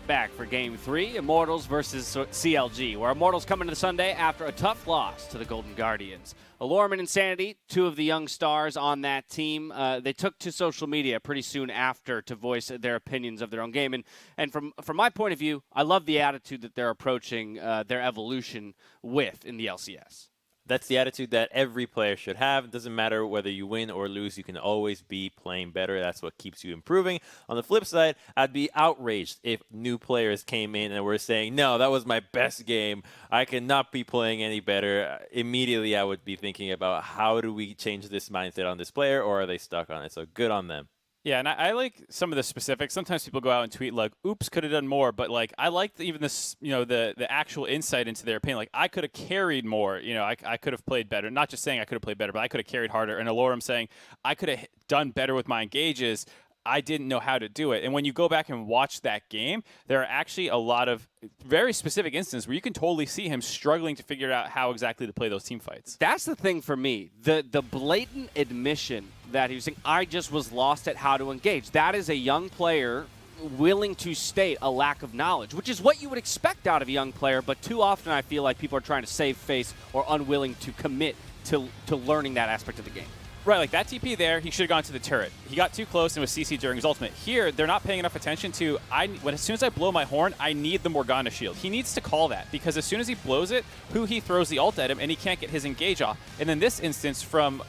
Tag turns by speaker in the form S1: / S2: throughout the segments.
S1: back for Game 3, Immortals versus CLG, where Immortals come into Sunday after a tough loss to the Golden Guardians. Allorim and Insanity, two of the young stars on that team, they took to social media pretty soon after to voice their opinions of their own game. And from my point of view, I love the attitude that they're approaching their evolution with in the LCS.
S2: That's the attitude that every player should have. It doesn't matter whether you win or lose. You can always be playing better. That's what keeps you improving. On the flip side, I'd be outraged if new players came in and were saying, no, that was my best game. I cannot be playing any better. Immediately, I would be thinking about how do we change this mindset on this player, or are they stuck on it? So good on them.
S3: Yeah, and I like some of the specifics. Sometimes people go out and tweet like, "Oops, could have done more." But like, I like even this, the actual insight into their opinion. Like, I could have carried more. I could have played better. Not just saying I could have played better, but I could have carried harder. And Allorim saying I could have done better with my engages. I didn't know how to do it. And when you go back and watch that game, there are actually a lot of very specific instances where you can totally see him struggling to figure out how exactly to play those team fights.
S1: That's the thing for me. The blatant admission that he was saying, I just was lost at how to engage. That is a young player willing to state a lack of knowledge, which is what you would expect out of a young player, but too often I feel like people are trying to save face or unwilling to commit to learning that aspect of the game.
S3: Right, like that TP there, he should have gone to the turret. He got too close and was CC during his ultimate. Here, they're not paying enough attention to, as soon as I blow my horn, I need the Morgana shield. He needs to call that, because as soon as he blows it, he throws the ult at him, and he can't get his engage off. And then this instance from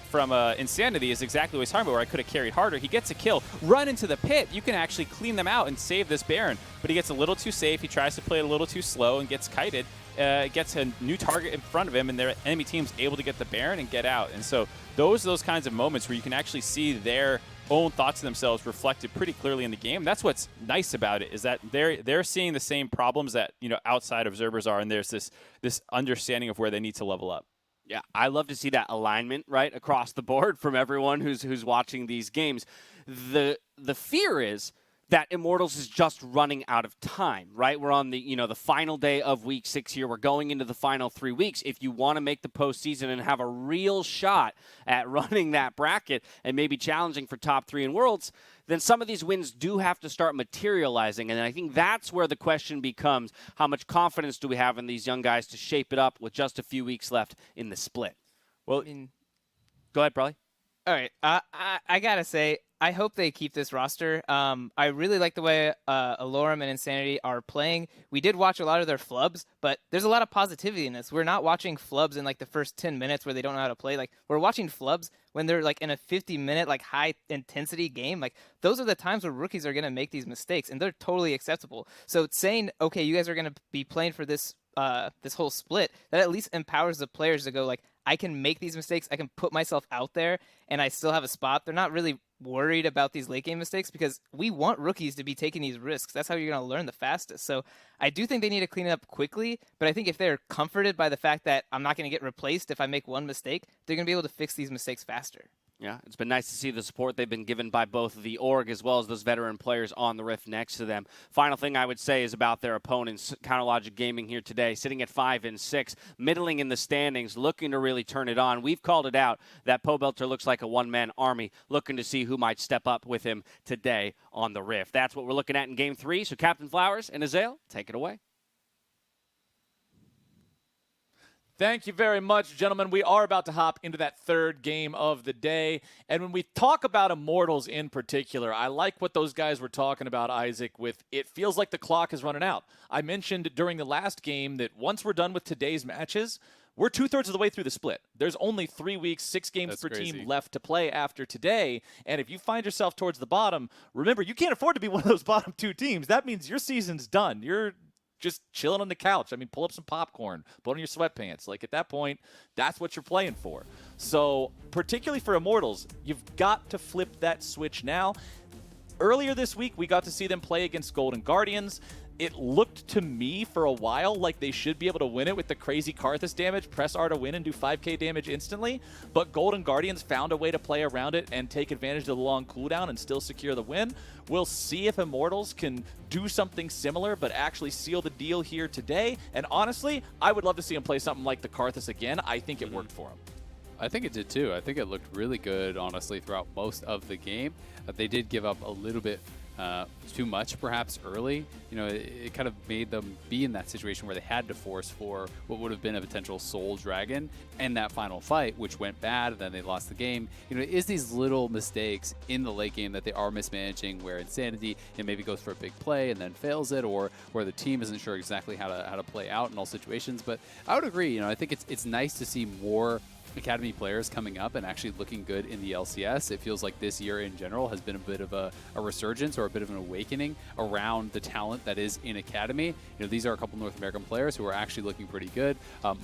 S3: Insanity is exactly what he's talking about, where I could have carried harder. He gets a kill, run into the pit. You can actually clean them out and save this Baron. But he gets a little too safe. He tries to play it a little too slow and gets kited. Gets a new target in front of him, and their enemy team's able to get the Baron and get out. And so those are those kinds of moments where you can actually see their own thoughts of themselves reflected pretty clearly in the game. That's what's nice about it, is that they're seeing the same problems that outside observers are, and there's this understanding of where they need to level up.
S1: Yeah, I love to see that alignment right across the board from everyone who's watching these games. The fear is that Immortals is just running out of time, right? We're on the the final day of week 6 here. We're going into the final 3 weeks. If you want to make the postseason and have a real shot at running that bracket and maybe challenging for top 3 in Worlds, then some of these wins do have to start materializing. And I think that's where the question becomes, how much confidence do we have in these young guys to shape it up with just a few weeks left in the split?
S2: Well,
S1: go ahead, Brawley.
S4: All right. I got to say, I hope they keep this roster. I really like the way Allorim and Insanity are playing. We did watch a lot of their flubs, but there's a lot of positivity in this. We're not watching flubs in like the first 10 minutes where they don't know how to play. Like, we're watching flubs when they're like in a 50-minute like high intensity game. Like, those are the times where rookies are going to make these mistakes, and they're totally acceptable. So saying, okay, you guys are going to be playing for this this whole split, that at least empowers the players to go like, I can make these mistakes, I can put myself out there, and I still have a spot. They're not really worried about these late game mistakes, because we want rookies to be taking these risks. That's how you're going to learn the fastest. So I do think they need to clean it up quickly, but I think if they're comforted by the fact that I'm not going to get replaced if I make one mistake, they're going to be able to fix these mistakes faster.
S1: Yeah, it's been nice to see the support they've been given by both the org as well as those veteran players on the Rift next to them. Final thing I would say is about their opponents. Counterlogic Gaming here today, sitting at 5-6, middling in the standings, looking to really turn it on. We've called it out that Pobelter looks like a one-man army, looking to see who might step up with him today on the Rift. That's what we're looking at in Game 3. So Captain Flowers and Ezreal, take it away.
S5: Thank you very much, gentlemen. We are about to hop into that third game of the day. And when we talk about Immortals in particular, I like what those guys were talking about, Isaac, with it feels like the clock is running out. I mentioned during the last game that once we're done with today's matches, we're 2/3 of the way through the split. There's only 3 weeks, 6 games per team left to play after today. And if you find yourself towards the bottom, remember, you can't afford to be one of those bottom 2 teams. That means your season's done. You're just chilling on the couch. I mean, pull up some popcorn, put on your sweatpants. Like, at that point, that's what you're playing for. So, particularly for Immortals, you've got to flip that switch now. Earlier this week, we got to see them play against Golden Guardians. It looked to me for a while like they should be able to win it with the crazy Karthus damage, press R to win and do 5k damage instantly, but Golden Guardians found a way to play around it and take advantage of the long cooldown and still secure the win. We'll see if Immortals can do something similar but actually seal the deal here today, and honestly, I would love to see them play something like the Karthus again. I think it worked for them.
S6: I think it did too. I think it looked really good, honestly, throughout most of the game. They did give up a little bit too much perhaps early. You know, it kind of made them be in that situation where they had to force for what would have been a potential Soul Dragon and that final fight, which went bad, and then they lost the game. You know, it is these little mistakes in the late game that they are mismanaging, where Insanity, it maybe goes for a big play and then fails it, or where the team isn't sure exactly how to play out in all situations. But I would agree, you know, I think it's nice to see more Academy players coming up and actually looking good in the LCS. It feels like this year in general has been a bit of a resurgence or a bit of an awakening around the talent that is in Academy. You know, these are a couple North American players who are actually looking pretty good.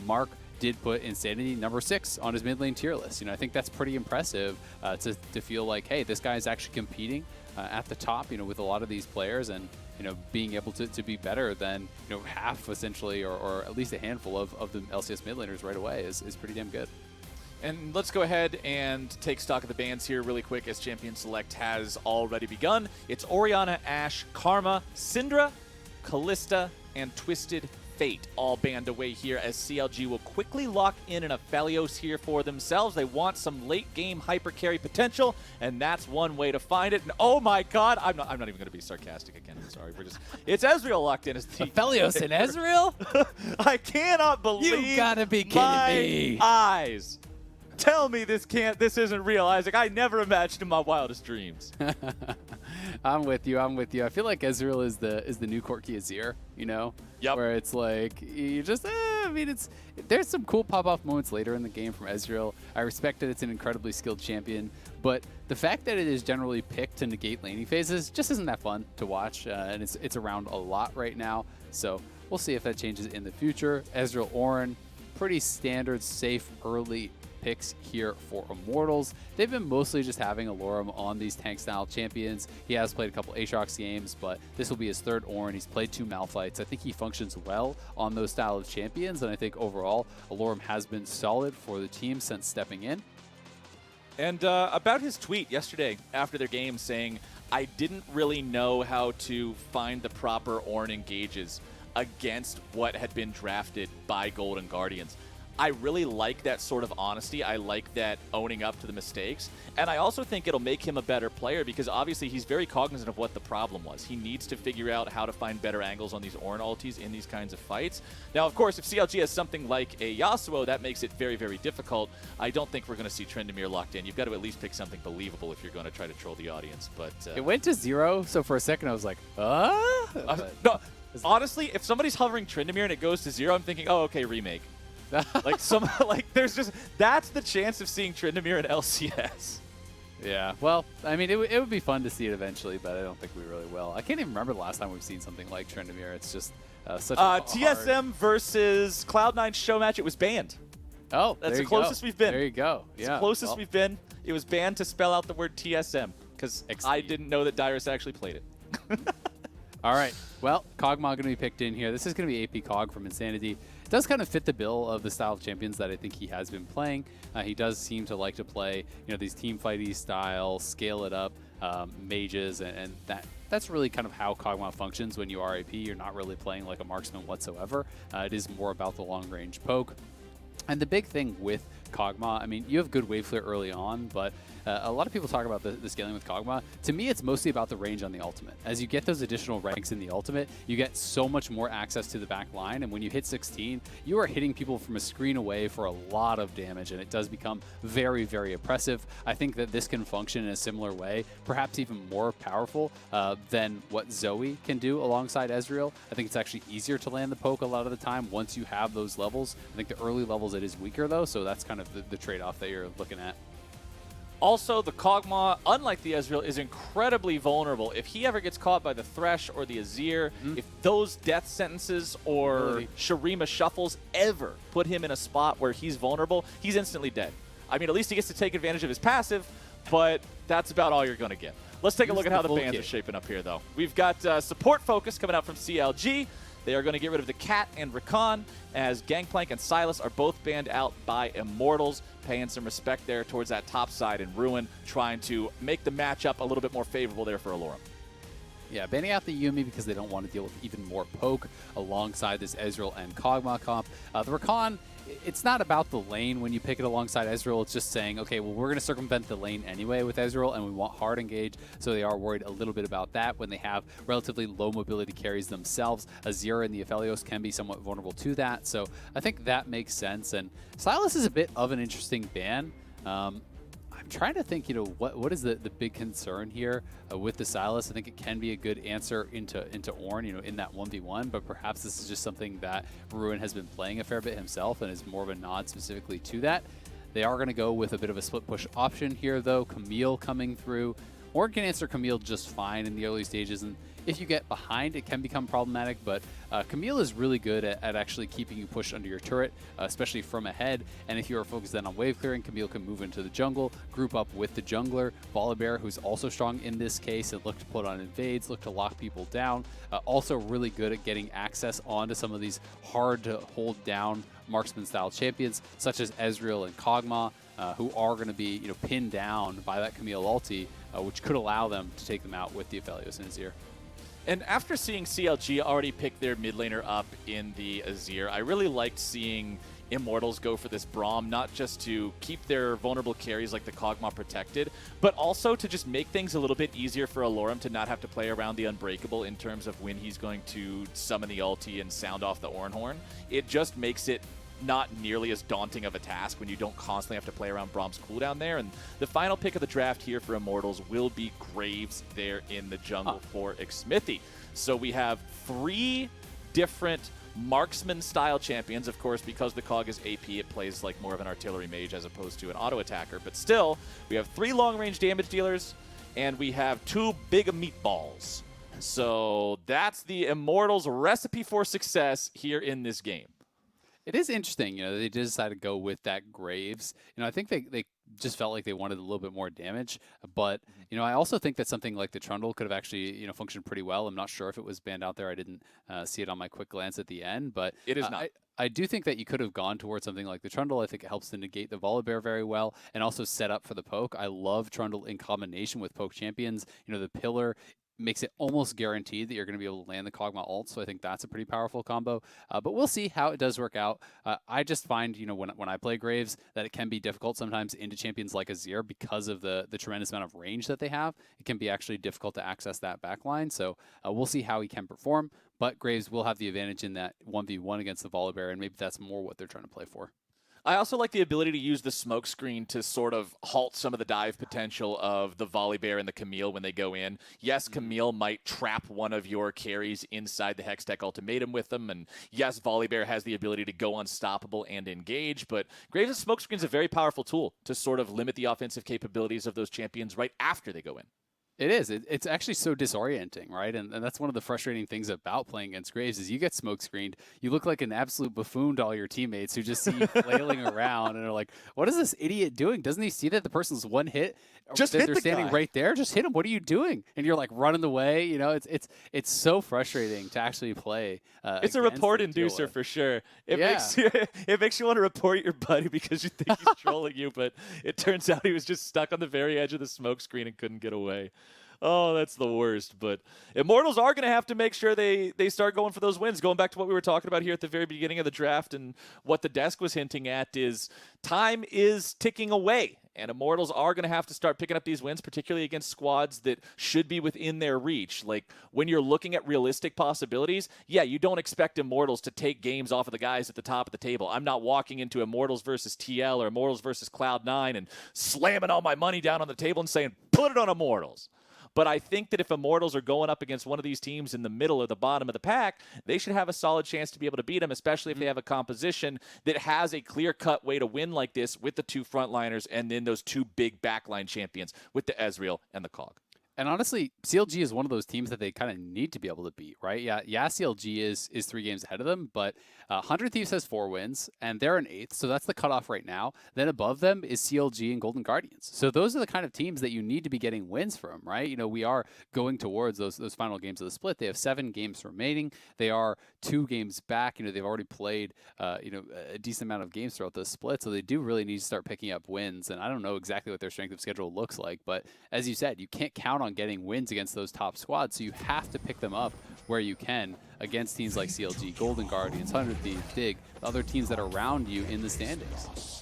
S6: Mark did put Insanity number 6 on his mid lane tier list. You know, I think that's pretty impressive to feel like, hey, this guy is actually competing at the top, you know, with a lot of these players, and you know, being able to be better than, you know, half essentially, or at least a handful of the LCS mid laners right away is pretty damn good.
S5: And let's go ahead and take stock of the bans here really quick, as Champion Select has already begun. It's Orianna, Ashe, Karma, Syndra, Kalista, and Twisted Fate all banned away here, as CLG will quickly lock in an Aphelios here for themselves. They want some late game hyper carry potential, and that's one way to find it. And oh my god, I'm not even going to be sarcastic again. I'm sorry. It's Ezreal locked in as the
S6: Aphelios and Ezreal?
S5: I cannot believe
S6: You gotta be kidding
S5: my
S6: me.
S5: eyes. Tell me this isn't real, Isaac. I never imagined in my wildest dreams.
S6: I'm with you. I feel like Ezreal is the new Corki Azir, you know?
S5: Yep.
S6: Where it's like, you just, I mean, there's some cool pop-off moments later in the game from Ezreal. I respect that it's an incredibly skilled champion, but the fact that it is generally picked to negate laning phases just isn't that fun to watch, and it's around a lot right now. So we'll see if that changes in the future. Ezreal, Ornn, pretty standard, safe, early picks here for Immortals. They've been mostly just having Allorim on these tank-style champions. He has played a couple Aatrox games, but this will be his 3rd Ornn. He's played 2 Malphites. I think he functions well on those style of champions, and I think overall, Allorim has been solid for the team since stepping in.
S5: And about his tweet yesterday after their game saying, I didn't really know how to find the proper Ornn engages against what had been drafted by Golden Guardians. I really like that sort of honesty. I like that owning up to the mistakes. And I also think it'll make him a better player, because obviously he's very cognizant of what the problem was. He needs to figure out how to find better angles on these Ornn ultis in these kinds of fights. Now, of course, if CLG has something like a Yasuo, that makes it very, very difficult. I don't think we're going to see Tryndamere locked in. You've got to at least pick something believable if you're going to try to troll the audience. But
S6: It went to 0, so for a second I was like,
S5: no, honestly, if somebody's hovering Tryndamere and it goes to 0, I'm thinking, oh, okay, remake. There's just, that's the chance of seeing Tryndamere in LCS.
S6: Yeah, well, I mean, it would be fun to see it eventually, but I don't think we really will. I can't even remember the last time we've seen something like Tryndamere. It's just such a
S5: TSM versus Cloud9 show match, it was banned.
S6: Oh,
S5: that's the closest we've been.
S6: There you go.
S5: It's the closest we've been. It was banned to spell out the word TSM, because I didn't know that Dyrus actually played it.
S6: All right. Well, Kog'Maw going to be picked in here. This is going to be AP Cog from Insanity. It does kind of fit the bill of the style of champions that I think he has been playing. He does seem to like to play, you know, these team fighty style, scale it up, mages, and that's really kind of how Kog'Maw functions when you are AP. You're not really playing like a marksman whatsoever. It is more about the long range poke. And the big thing with Kog'Maw, I mean, you have good wave clear early on, but a lot of people talk about the scaling with Kog'Maw. To me, it's mostly about the range on the ultimate. As you get those additional ranks in the ultimate, you get so much more access to the back line, and when you hit 16, you are hitting people from a screen away for a lot of damage, and it does become very, very oppressive. I think that this can function in a similar way, perhaps even more powerful than what Zoe can do alongside Ezreal. I think it's actually easier to land the poke a lot of the time once you have those levels. I think the early levels it is weaker though, so that's kind of the trade-off that you're looking at.
S5: Also, the Kog'Maw, unlike the Ezreal, is incredibly vulnerable. If he ever gets caught by the Thresh or the Azir, if those death sentences or Shurima shuffles ever put him in a spot where he's vulnerable, he's instantly dead. I mean, at least he gets to take advantage of his passive, but that's about all you're going to get. Let's take a look at how the bans are shaping up here, though. We've got support focus coming out from CLG. They are going to get rid of the Cat and Rakan, as Gangplank and Sylas are both banned out by Immortals, paying some respect there towards that top side in Ruin, trying to make the matchup a little bit more favorable there for Allorim.
S6: Yeah, banning out the Yuumi because they don't want to deal with even more poke alongside this Ezreal and Kog'Maw comp. The Rakan, it's not about the lane when you pick it alongside Ezreal. It's just saying, okay, well, we're going to circumvent the lane anyway with Ezreal, and we want hard engage, so they are worried a little bit about that when they have relatively low mobility carries themselves. Azir and the Aphelios can be somewhat vulnerable to that, so I think that makes sense. And Sylas is a bit of an interesting ban. I'm trying to think, what is the big concern here with the Sylas? I think it can be a good answer into Ornn, in that 1v1, but perhaps this is just something that Ruin has been playing a fair bit himself and is more of a nod specifically to that. They are going to go with a bit of a split push option here, though. Camille coming through. Ornn can answer Camille just fine in the early stages, and if you get behind, it can become problematic, but Camille is really good at actually keeping you pushed under your turret, especially from ahead, and if you are focused then on wave clearing, Camille can move into the jungle, group up with the jungler, Volibear, who's also strong in this case, and look to put on invades, look to lock people down, also really good at getting access onto some of these hard to hold down marksman-style champions, such as Ezreal and Kog'Maw, who are going to be pinned down by that Camille ulti, which could allow them to take them out with the Aphelios and Azir.
S5: And after seeing CLG already pick their mid laner up in the Azir, I really liked seeing Immortals go for this Braum, not just to keep their vulnerable carries like the Kog'Maw protected, but also to just make things a little bit easier for Allorim to not have to play around the Unbreakable in terms of when he's going to summon the ulti and sound off the Ornn horn. It just makes it not nearly as daunting of a task when you don't constantly have to play around Braum's cooldown there. And the final pick of the draft here for Immortals will be Graves there in the jungle for Xmithie. So we have 3 different marksman-style champions. Of course, because the Cog is AP, it plays like more of an artillery mage as opposed to an auto-attacker. But still, we have 3 long-range damage dealers, and we have 2 big meatballs. So that's the Immortals' recipe for success here in this game.
S6: It is interesting, they did decide to go with that Graves. I think they just felt like they wanted a little bit more damage, but I also think that something like the Trundle could have actually functioned pretty well. I'm not sure if it was banned out there. I didn't see it on my quick glance at the end, but
S5: it is not.
S6: I do think that you could have gone towards something like the Trundle. I think it helps to negate the Volibear very well and also set up for the poke. I love Trundle in combination with poke champions. The pillar makes it almost guaranteed that you're going to be able to land the Kog'Maw ult, so I think that's a pretty powerful combo. But we'll see how it does work out. I just find, when I play Graves, that it can be difficult sometimes into champions like Azir because of the tremendous amount of range that they have. It can be actually difficult to access that backline, so we'll see how he can perform. But Graves will have the advantage in that 1v1 against the Volibear, and maybe that's more what they're trying to play for.
S5: I also like the ability to use the smoke screen to sort of halt some of the dive potential of the Volibear and the Camille when they go in. Yes, Camille might trap one of your carries inside the Hextech ultimatum with them, and yes, Volibear has the ability to go unstoppable and engage, but Graves' smoke screen is a very powerful tool to sort of limit the offensive capabilities of those champions right after they go in.
S6: It is. It's actually so disorienting, right? And that's one of the frustrating things about playing against Graves is you get smoke screened. You look like an absolute buffoon to all your teammates who just see you flailing around and are like, what is this idiot doing? Doesn't he see that the person's one hit?
S5: Just hit
S6: they're
S5: the
S6: standing
S5: guy.
S6: right there. Just hit him. What are you doing? And you're like running away. It's so frustrating to actually play.
S5: It's a report inducer for sure. It makes you want to report your buddy because you think he's trolling you, but it turns out he was just stuck on the very edge of the smoke screen and couldn't get away. Oh, that's the worst. But Immortals are going to have to make sure they start going for those wins. Going back to what we were talking about here at the very beginning of the draft and what the desk was hinting at is time is ticking away. And Immortals are going to have to start picking up these wins, particularly against squads that should be within their reach. Like, when you're looking at realistic possibilities, you don't expect Immortals to take games off of the guys at the top of the table. I'm not walking into Immortals versus TL or Immortals versus Cloud9 and slamming all my money down on the table and saying, put it on Immortals. But I think that if Immortals are going up against one of these teams in the middle or the bottom of the pack, they should have a solid chance to be able to beat them, especially if they have a composition that has a clear-cut way to win like this with the 2 frontliners and then those 2 big backline champions with the Ezreal and the Cog.
S6: And honestly, CLG is one of those teams that they kind of need to be able to beat, right? Yeah, CLG is 3 games ahead of them, but 100 Thieves has 4 wins, and they're in 8th, so that's the cutoff right now. Then above them is CLG and Golden Guardians. So those are the kind of teams that you need to be getting wins from, right? We are going towards those final games of the split. They have 7 games remaining. They are 2 games back. They've already played, a decent amount of games throughout the split, so they do really need to start picking up wins. And I don't know exactly what their strength of schedule looks like, but as you said, you can't count on on getting wins against those top squads, so you have to pick them up where you can against teams like CLG, Golden Guardians, 100 Thieves, Dig, the other teams that are around you in the standings.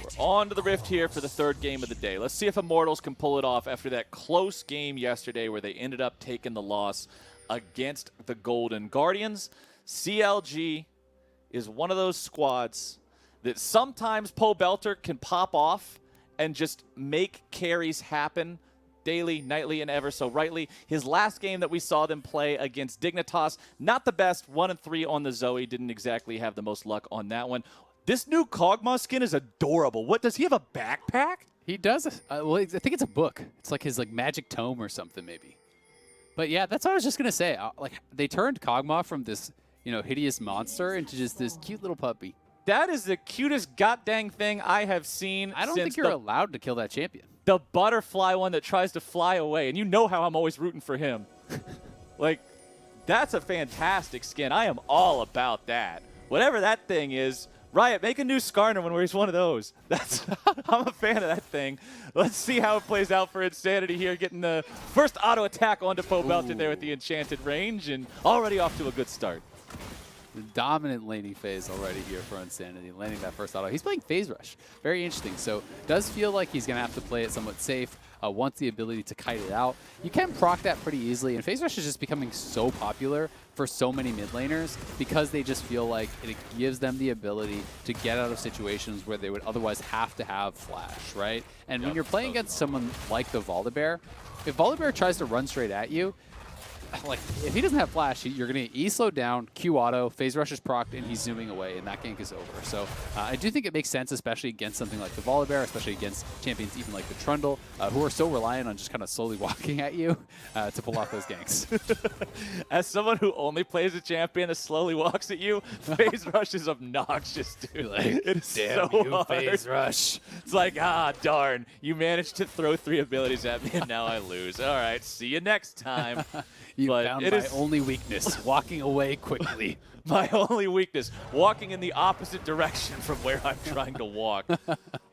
S5: We're on to the Rift here for the third game of the day. Let's see if Immortals can pull it off after that close game yesterday where they ended up taking the loss against the Golden Guardians. CLG is one of those squads that sometimes Pobelter can pop off and just make carries happen daily, nightly, and ever so rightly. His last game that we saw them play against Dignitas, not the best, 1-3 on the Zoe. Didn't exactly have the most luck on that one. This new Kog'Maw skin is adorable. What, does he have a backpack?
S6: He does. Well, I think it's a book. It's like his magic tome or something, maybe. But yeah, that's what I was just gonna say. Like they turned Kog'Maw from this, hideous monster into just this cute little puppy.
S5: That is the cutest goddamn thing I have seen.
S6: I don't think you're allowed to kill that champion.
S5: The butterfly one that tries to fly away, and you know how I'm always rooting for him. Like, that's a fantastic skin. I am all about that. Whatever that thing is, Riot, make a new Skarner when he's one of those. I'm a fan of that thing. Let's see how it plays out for Insanity here, getting the first auto attack onto Pobelter there with the enchanted range, and already off to a good start.
S6: The dominant laning phase already here for Insanity, landing that first auto. He's playing Phase Rush. Very interesting. So does feel like he's going to have to play it somewhat safe. Wants the ability to kite it out. You can proc that pretty easily, and Phase Rush is just becoming so popular for so many mid laners because they just feel like it gives them the ability to get out of situations where they would otherwise have to have flash, right? And when you're playing against someone like the Volibear, if Volibear tries to run straight at you, like, if he doesn't have flash, you're going to E-slow down, Q auto, Phase Rush is procced, and he's zooming away, and that gank is over. So I do think it makes sense, especially against something like the Volibear, especially against champions even like the Trundle, who are so reliant on just kind of slowly walking at you to pull off those ganks.
S5: As someone who only plays a champion that slowly walks at you, Phase Rush is obnoxious, dude.
S6: Like,
S5: it is
S6: damn
S5: so
S6: you,
S5: hard.
S6: Phase Rush.
S5: It's like, darn, you managed to throw 3 abilities at me, and now I lose. All right, see you next time.
S6: You
S5: But
S6: found
S5: it
S6: my
S5: is
S6: only weakness, walking away quickly.
S5: my only weakness, walking in the opposite direction from where I'm trying to walk.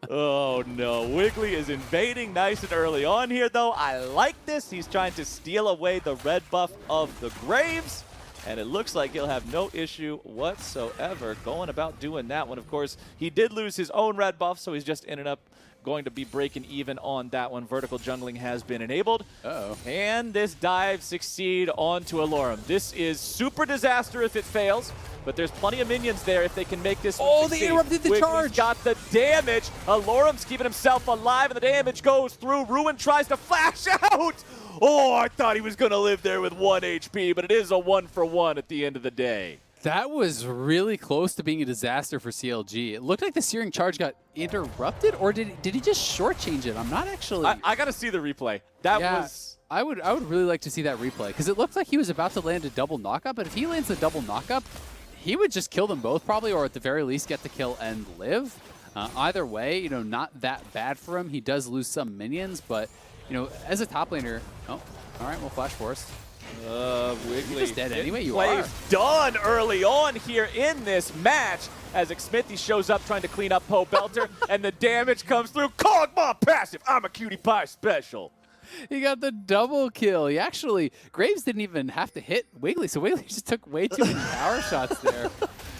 S5: Oh, no. Wiggily is invading nice and early on here, though. I like this. He's trying to steal away the red buff of the Graves, and it looks like he'll have no issue whatsoever going about doing that one. Of course, he did lose his own red buff, so he's just ended up going to be breaking even on that one. Vertical jungling has been enabled.
S6: Uh-oh.
S5: And this dive succeed onto Allorim. This is super disaster if it fails, but there's plenty of minions there if they can make this one succeed.
S6: They interrupted the
S5: Wiggly's
S6: charge.
S5: got the damage. Allorim's keeping himself alive, and the damage goes through. Ruin tries to flash out. Oh, I thought he was going to live there with 1 HP, but it is a 1-for-1 at the end of the day.
S6: That was really close to being a disaster for CLG. It looked like the Searing Charge got interrupted, or did he just shortchange it? I'm not actually...
S5: I got to see the replay. That was...
S6: I would really like to see that replay, because it looked like he was about to land a double knockup, but if he lands a double knockup, he would just kill them both probably, or at the very least get the kill and live. Either way, not that bad for him. He does lose some minions, but, as a top laner... Oh, all right, well, Flash Force.
S5: Wiggily.
S6: You're just dead anyway, you
S5: plays
S6: are.
S5: done early on here in this match as Xmithie shows up trying to clean up Pobelter, and the damage comes through. Kog'Maw passive. I'm a cutie pie special.
S6: He got the double kill. He actually, Graves didn't even have to hit Wiggily, so Wiggily just took way too many power shots there.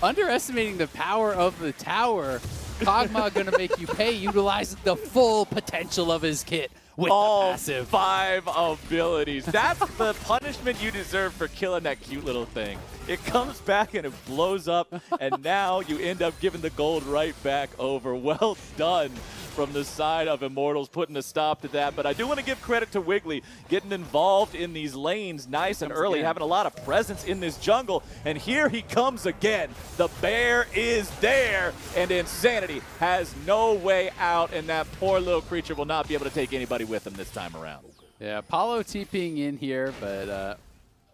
S6: Underestimating the power of the tower. Kog'Maw gonna make you pay, utilizing the full potential of his kit with
S5: all
S6: the passive.
S5: 5 abilities. That's the punishment you deserve for killing that cute little thing. It comes back and it blows up, and now you end up giving the gold right back over. Well done from the side of Immortals, putting a stop to that. But I do want to give credit to Wiggily, getting involved in these lanes nice and early, having a lot of presence in this jungle. And here he comes again. The bear is there, and Insanity has no way out, and that poor little creature will not be able to take anybody with him this time around.
S6: Yeah, Apollo TPing in here, but a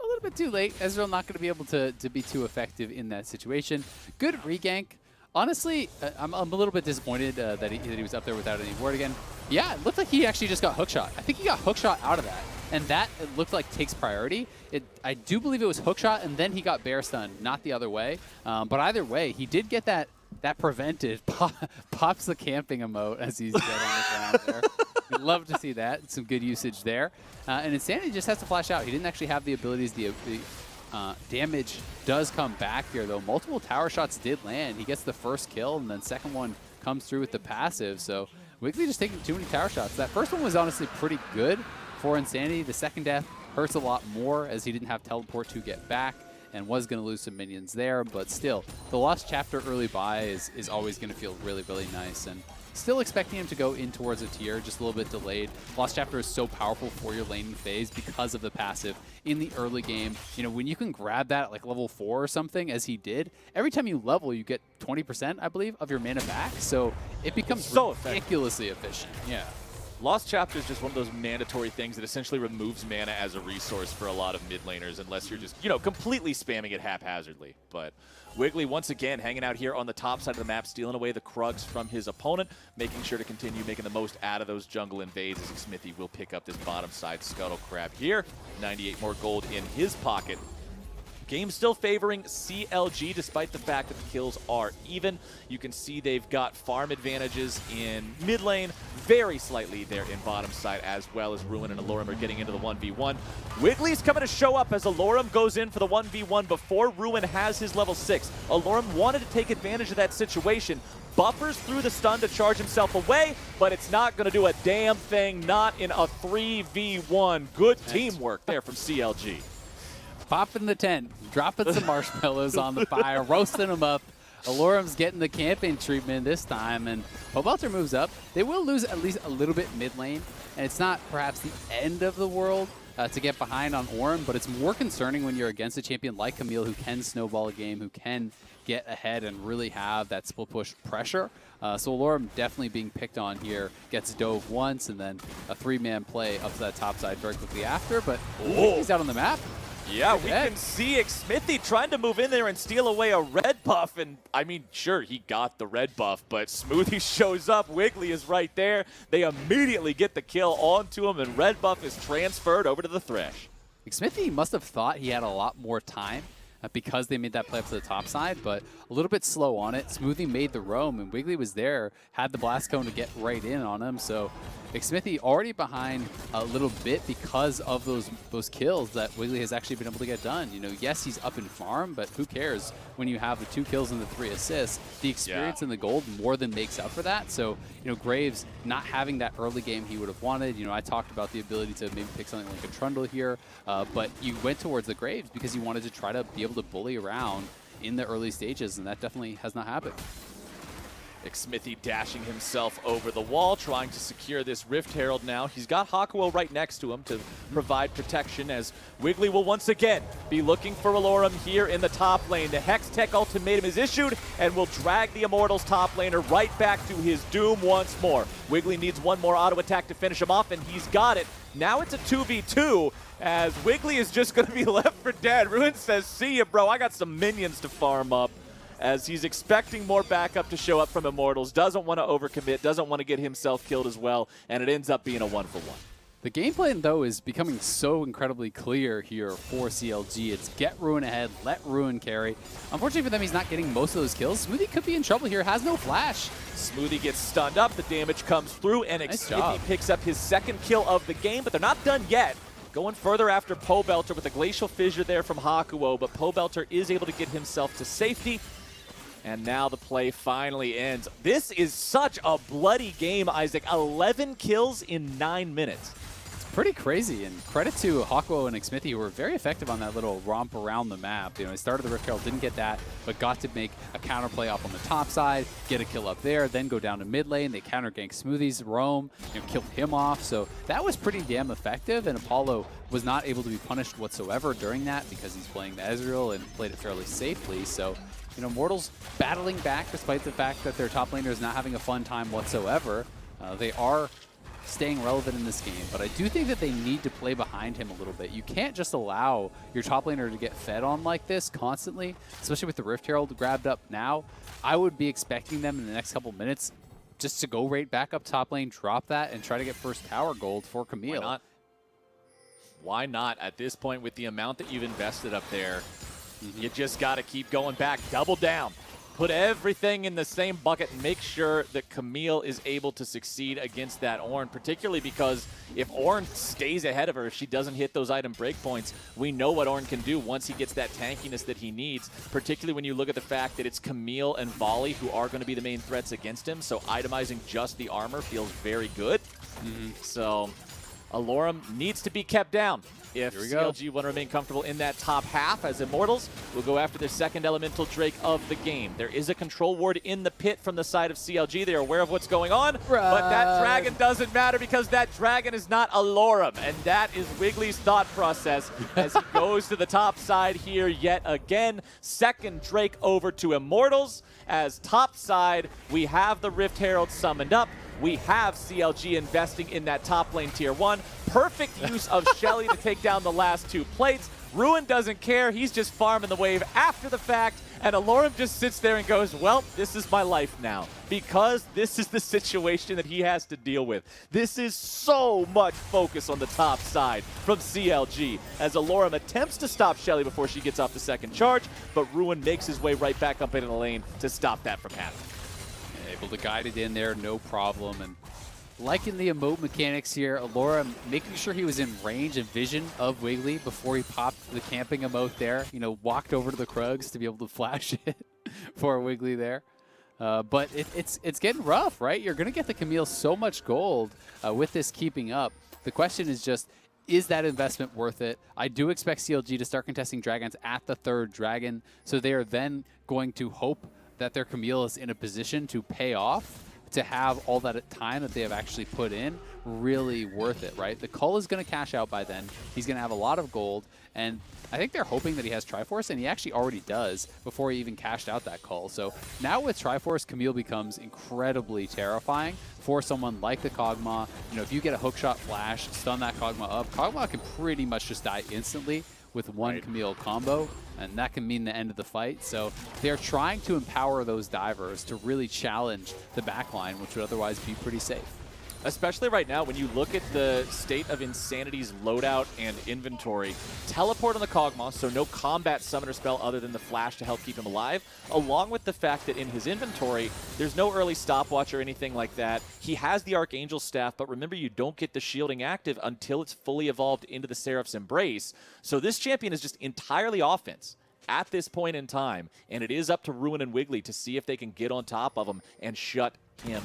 S6: little bit too late. Ezreal not going to be able to be too effective in that situation. Good regank. Honestly, I'm a little bit disappointed that he was up there without any ward again. Yeah, it looked like he actually just got hookshot. I think he got hookshot out of that, and that it looked like takes priority. I do believe it was hookshot, and then he got bear stun, not the other way. But either way, he did get that prevented. Pops the camping emote as he's dead on the ground there. We'd love to see that. Some good usage there. And Insanity just has to flash out. He didn't actually have the abilities. The damage does come back here, though. Multiple tower shots did land. He gets the first kill, and then second one comes through with the passive. So Wiggily just taking too many tower shots. That first one was honestly pretty good for Insanity. The second death hurts a lot more as he didn't have teleport to get back and was going to lose some minions there. But still, the Lost Chapter early buy is always going to feel really, really nice. And still expecting him to go in towards a tier, just a little bit delayed. Lost Chapter is so powerful for your laning phase because of the passive in the early game. You know, when you can grab that at like level 4 or something, as he did, every time you level, you get 20%, I believe, of your mana back. So it becomes
S5: so
S6: ridiculously efficient. Yeah.
S5: Lost Chapter is just one of those mandatory things that essentially removes mana as a resource for a lot of mid laners unless you're just, you know, completely spamming it haphazardly. But Wiggily once again hanging out here on the top side of the map, stealing away the Krugs from his opponent, making sure to continue making the most out of those jungle invades as Xmithie will pick up this bottom side Scuttle Crab here. 98 more gold in his pocket. Game still favoring CLG despite the fact that the kills are even. You can see they've got farm advantages in mid lane, very slightly there in bottom side, as well as Ruin and Allorim are getting into the 1v1. Wiggly's coming to show up as Allorim goes in for the 1v1 before Ruin has his level 6. Allorim wanted to take advantage of that situation, buffers through the stun to charge himself away, but it's not going to do a damn thing, not in a 3v1. Good teamwork there from CLG.
S6: Popping the tent, dropping some marshmallows on the fire, roasting them up. Allorim's getting the camping treatment this time, and Pobelter moves up. They will lose at least a little bit mid lane, and it's not perhaps the end of the world to get behind on Ornn, but it's more concerning when you're against a champion like Camille who can snowball a game, who can get ahead and really have that split push pressure. So Allorim definitely being picked on here, gets dove once, and then a 3-man play up to that top side very quickly after, but he's out on the map.
S5: Yeah, we can see Xmithie trying to move in there and steal away a red buff. And, I mean, sure, he got the red buff, but Smoothie shows up. Wiggily is right there. They immediately get the kill onto him, and red buff is transferred over to the Thresh.
S6: Xmithie must have thought he had a lot more time because they made that play up to the top side, but a little bit slow on it. Smoothie made the roam, and Wiggily was there, had the blast cone to get right in on him. So Xmithie already behind a little bit because of those kills that Wiggily has actually been able to get done. You know, yes, he's up in farm, but who cares when you have the 2 kills and the 3 assists? The experience and the gold more than makes up for that. So, you know, Graves not having that early game he would have wanted. You know, I talked about the ability to maybe pick something like a Trundle here, but you went towards the Graves because you wanted to try to be able to bully around in the early stages, and that definitely has not happened.
S5: Xmithie dashing himself over the wall, trying to secure this Rift Herald now. He's got Hakuho right next to him to provide protection as Wiggily will once again be looking for Allorim here in the top lane. The Hex Tech ultimatum is issued and will drag the Immortals top laner right back to his doom once more. Wiggily needs one more auto attack to finish him off, and he's got it. Now it's a 2v2 as Wiggily is just going to be left for dead. Ruin says, see ya, bro. I got some minions to farm up, as he's expecting more backup to show up from Immortals, doesn't want to overcommit, doesn't want to get himself killed as well, and it ends up being a 1-for-1.
S6: The game plan, though, is becoming so incredibly clear here for CLG. It's get Ruin ahead, let Ruin carry. Unfortunately for them, he's not getting most of those kills. Smoothie could be in trouble here, has no flash.
S5: Smoothie gets stunned up, the damage comes through, and Xmithie picks up his second kill of the game, but they're not done yet. Going further after Pobelter with a Glacial Fissure there from Hakuho, but Pobelter is able to get himself to safety. And now the play finally ends. This is such a bloody game, Isaac. 11 kills in 9 minutes.
S6: It's pretty crazy, and credit to Hakuho and Xmithie, who were very effective on that little romp around the map. You know, he started the Rift Herald, didn't get that, but got to make a counterplay up on the top side, get a kill up there, then go down to mid lane. They counter gank Smoothie's roam, you know, killed him off. So that was pretty damn effective, and Apollo was not able to be punished whatsoever during that because he's playing the Ezreal and played it fairly safely. So, you know, Immortals battling back despite the fact that their top laner is not having a fun time whatsoever. They are staying relevant in this game, but I do think that they need to play behind him a little bit. You can't just allow your top laner to get fed on like this constantly, especially with the Rift Herald grabbed up now. I would be expecting them in the next couple minutes just to go right back up top lane, drop that, and try to get first tower gold for Camille.
S5: Why not? Why not at this point with the amount that you've invested up there? You just got to keep going back. Double down. put everything in the same bucket and make sure that Camille is able to succeed against that Ornn, particularly because if Ornn stays ahead of her, if she doesn't hit those item breakpoints, we know what Ornn can do once he gets that tankiness that he needs, particularly when you look at the fact that it's Camille and Volley who are going to be the main threats against him, so itemizing just the armor feels very good. So Allorim needs to be kept down if CLG want to remain comfortable in that top half, as Immortals will go after their second elemental Drake of the game. There is a control ward in the pit from the side of CLG. They are aware of what's going on, but that dragon doesn't matter because that dragon is not Allorim, and that is Wigglily's thought process as he goes to the top side here yet again. Second Drake over to Immortals. As top side, we have the Rift Herald summoned up. We have CLG investing in that top lane tier 1. Perfect use of Shelly to take down the last 2 plates. Ruin doesn't care. He's just farming the wave after the fact. And Allorim just sits there and goes, well, this is my life now. Because this is the situation that he has to deal with. This is so much focus on the top side from CLG. As Allorim attempts to stop Shelly before she gets off the second charge. But Ruin makes his way right back up into the lane to stop that from happening.
S6: Able to guide it in there, no problem. And liking the emote mechanics here, Allorim making sure he was in range and vision of Wiggily before he popped the camping emote there. You know, walked over to the Krugs to be able to flash it for Wiggily there. But it's getting rough, right? You're going to get the Camille so much gold with this keeping up. The question is just, is that investment worth it? I do expect CLG to start contesting dragons at the 3rd dragon, so they are then going to hope that their Camille is in a position to pay off, to have all that time that they have actually put in really worth it, right? The Cull is going to cash out by then. He's going to have a lot of gold, and I think they're hoping that he has Triforce, and he actually already does before he even cashed out that Cull. So now with Triforce, Camille becomes incredibly terrifying for someone like the Kog'Maw. You know, if you get a hookshot flash, stun that Kog'Maw up, Kog'Maw can pretty much just die instantly with one Camille combo, and that can mean the end of the fight. So they're trying to empower those divers to really challenge the backline, which would otherwise be pretty safe.
S5: Especially right now, when you look at the state of Insanity's loadout and inventory, teleport on the Kog'Maw, so no combat summoner spell other than the flash to help keep him alive, along with the fact that in his inventory, there's no early stopwatch or anything like that. He has the Archangel Staff, but remember, you don't get the shielding active until it's fully evolved into the Seraph's Embrace. So this champion is just entirely offense at this point in time, and it is up to Ruin and Wiggily to see if they can get on top of him and shut him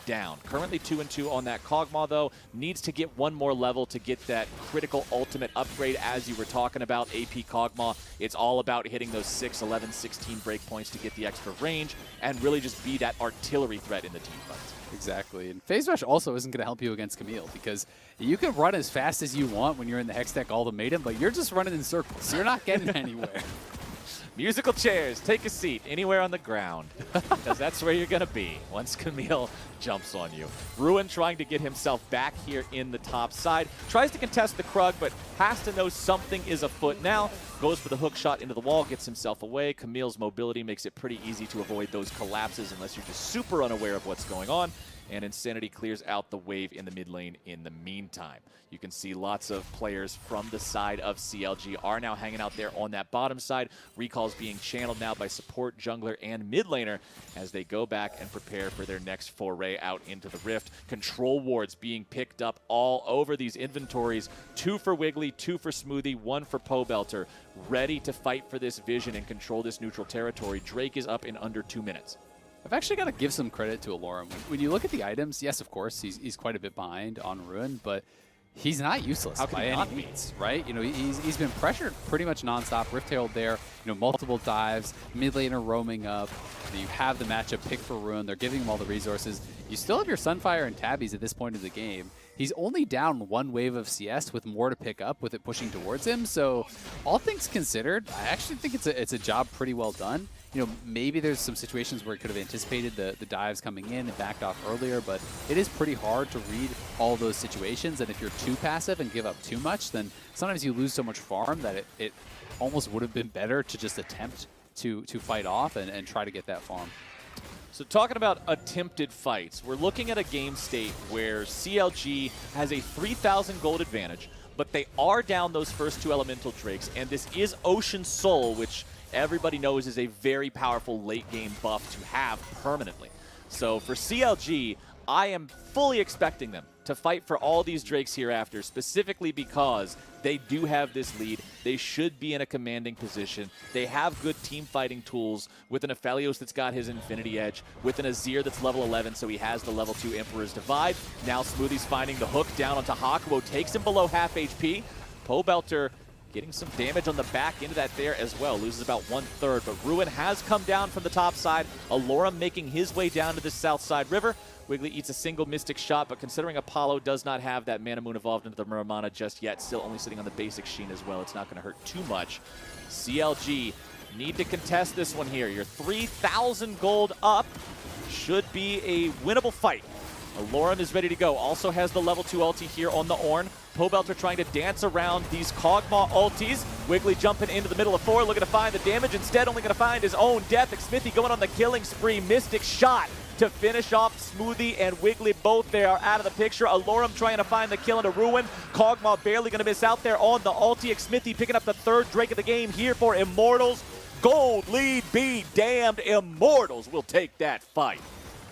S5: down. Currently 2-2 on that Kog'Maw, though. Needs to get one more level to get that critical ultimate upgrade, as you were talking about. AP Kog'Maw, it's all about hitting those 6, 11, 16 breakpoints to get the extra range and really just be that artillery threat in the team fights.
S6: Exactly. And Phase Rush also isn't going to help you against Camille, because you can run as fast as you want when you're in the Hex deck ultimatum, but you're just running in circles. You're not getting anywhere.
S5: Musical chairs, take a seat anywhere on the ground, because that's where you're going to be once Camille jumps on you. Ruin trying to get himself back here in the top side. Tries to contest the Krug, but has to know something is afoot now. Goes for the hook shot into the wall, gets himself away. Camille's mobility makes it pretty easy to avoid those collapses unless you're just super unaware of what's going on. And Insanity clears out the wave in the mid lane in the meantime. You can see lots of players from the side of CLG are now hanging out there on that bottom side. Recalls being channeled now by support, jungler, and mid laner as they go back and prepare for their next foray out into the Rift. Control wards being picked up all over these inventories. 2 for Wiggily, 2 for Smoothie, 1 for Pobelter. Ready to fight for this vision and control this neutral territory. Drake is up in under 2 minutes.
S6: I've actually got to give some credit to Allorim. When you look at the items, yes, of course, he's quite a bit behind on Ruin, but he's not useless by any means, right? You know, he's been pressured pretty much nonstop. Rift Herald there, you know, multiple dives, mid laner roaming up. You have the matchup pick for Ruin. They're giving him all the resources. You still have your Sunfire and Tabbies at this point of the game. He's only down 1 wave of CS with more to pick up with it pushing towards him. So all things considered, I actually think it's a job pretty well done. You know, maybe there's some situations where it could have anticipated the dives coming in and backed off earlier, but it is pretty hard to read all those situations. And if you're too passive and give up too much, then sometimes you lose so much farm that it almost would have been better to just attempt to fight off and try to get that farm.
S5: So talking about attempted fights, we're looking at a game state where CLG has a 3,000 gold advantage, but they are down those first 2 elemental drakes, and this is Ocean Soul, which everybody knows is a very powerful late game buff to have permanently. So for CLG, I am fully expecting them to fight for all these Drakes hereafter, specifically because they do have this lead. They should be in a commanding position. They have good team fighting tools with an Aphelios that's got his Infinity Edge, with an Azir that's level 11, so he has the level 2 Emperor's Divide. Now Smoothie's finding the hook down onto Hakuho, takes him below half HP. Pobelter getting some damage on the back into that there as well. Loses about 1/3, but Ruin has come down from the top side. Allorim making his way down to the south side river. Wiggily eats a single Mystic shot, but considering Apollo does not have that Mana Moon evolved into the Muramana just yet, still only sitting on the basic Sheen as well, it's not going to hurt too much. CLG need to contest this one here. You're 3,000 gold up. Should be a winnable fight. Allorim is ready to go. Also has the level 2 ulti here on the Ornn. Pobelter trying to dance around these Kog'Maw ultis. Wiggily jumping into the middle of 4, looking to find the damage. Instead, only going to find his own death. Xmithie going on the killing spree. Mystic shot to finish off Smoothie and Wiggily. Both there are out of the picture. Allorim trying to find the kill into Ruin. Kog'Maw barely going to miss out there on the ulti. Xmithie picking up the 3rd Drake of the game here for Immortals. Gold lead be damned. Immortals will take that fight.